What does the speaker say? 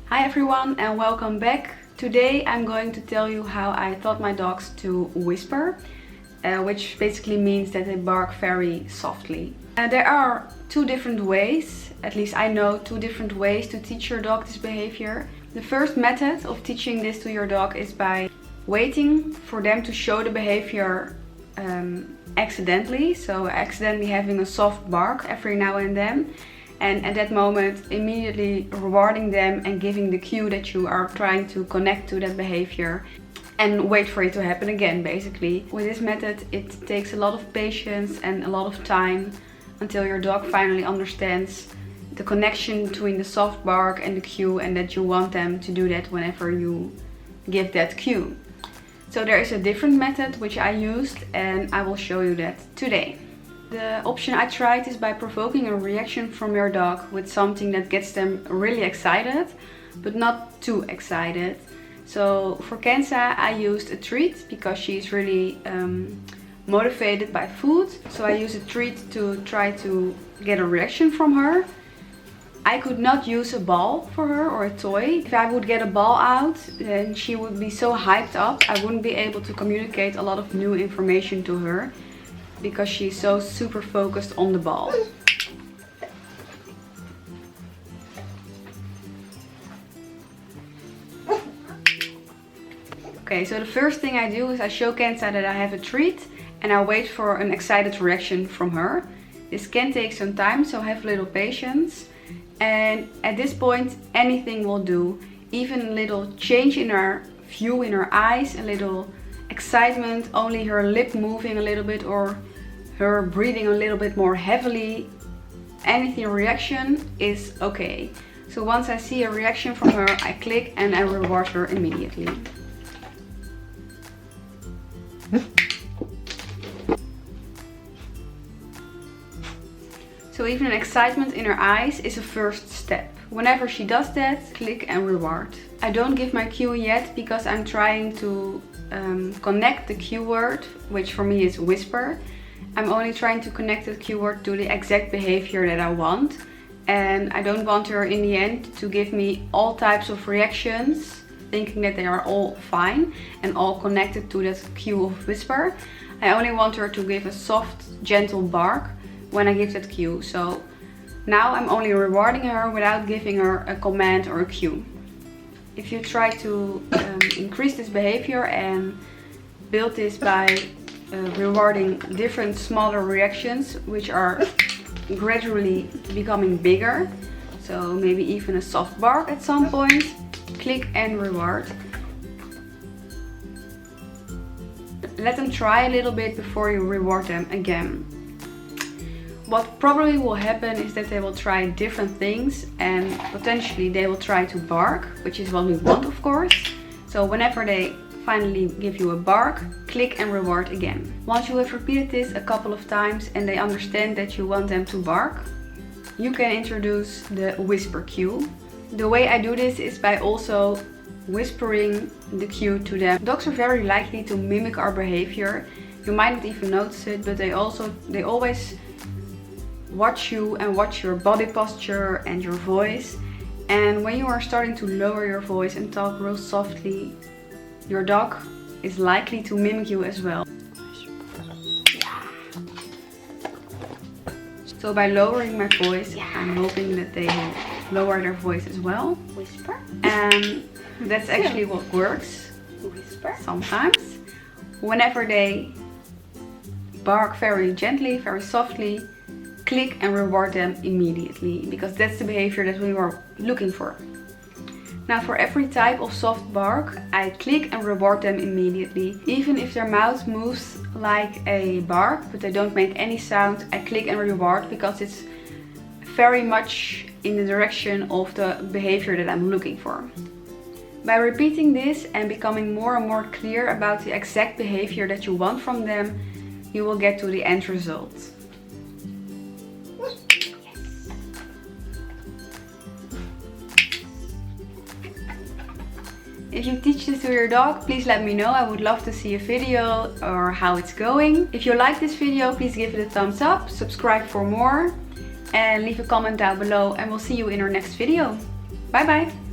Hi everyone and welcome back. Today I'm going to tell you how I taught my dogs to whisper, which basically means that they bark very softly. There are two different ways, at least I know two different ways to teach your dog this behavior. The first method of teaching this to your dog is by waiting for them to show the behavior accidentally. So accidentally having a soft bark every now and then. And at that moment immediately rewarding them and giving the cue that you are trying to connect to that behavior and wait for it to happen again, basically. With this method it takes a lot of patience and a lot of time until your dog finally understands the connection between the soft bark and the cue, and that you want them to do that whenever you give that cue. So there is a different method which I used and I will show you that today. The option I tried is by provoking a reaction from your dog with something that gets them really excited, but not too excited. So for Kenza I used a treat because she's really motivated by food. So I used a treat to try to get a reaction from her. I could not use a ball for her or a toy. If I would get a ball out, then she would be so hyped up I wouldn't be able to communicate a lot of new information to her, because she's so super focused on the ball. Okay, so the first thing I do is I show Kenza that I have a treat and I wait for an excited reaction from her. This can take some time, so have a little patience. And at this point anything will do. Even a little change in her view, in her eyes, a little excitement, only her lip moving a little bit or her breathing a little bit more heavily, anything reaction is okay. So once I see a reaction from her, I click and I reward her immediately. So even an excitement in her eyes is a first step. Whenever she does that, click and reward. I don't give my cue yet because I'm trying to connect the cue word, which for me is whisper. I'm only trying to connect the cue word to the exact behavior that I want. And I don't want her in the end to give me all types of reactions, thinking that they are all fine and all connected to that cue of whisper. I only want her to give a soft, gentle bark when I give that cue. So now I'm only rewarding her without giving her a command or a cue. If you try to increase this behavior and build this by rewarding different smaller reactions which are gradually becoming bigger, so maybe even a soft bark at some point, click and reward. Let them try a little bit before you reward them again. What probably will happen is that they will try different things and potentially they will try to bark, which is what we want, of course. So whenever they finally give you a bark, click and reward again. Once you have repeated this a couple of times and they understand that you want them to bark, you can introduce the whisper cue. The way I do this is by also whispering the cue to them. Dogs are very likely to mimic our behavior. You might not even notice it, but they always watch you and watch your body posture and your voice. And when you are starting to lower your voice and talk real softly, your dog is likely to mimic you as well. So by lowering my voice, I'm hoping that they lower their voice as well. Whisper. And that's actually what works. Whisper. Sometimes. Whenever they bark very gently, very softly, click and reward them immediately, because that's the behavior that we were looking for. Now for every type of soft bark, I click and reward them immediately. Even if their mouth moves like a bark, but they don't make any sound, I click and reward because it's very much in the direction of the behavior that I'm looking for. By repeating this and becoming more and more clear about the exact behavior that you want from them, you will get to the end result. If you teach this to your dog, please let me know. I would love to see a video or how it's going. If you like this video, please give it a thumbs up, subscribe for more, and leave a comment down below, and we'll see you in our next video. Bye bye!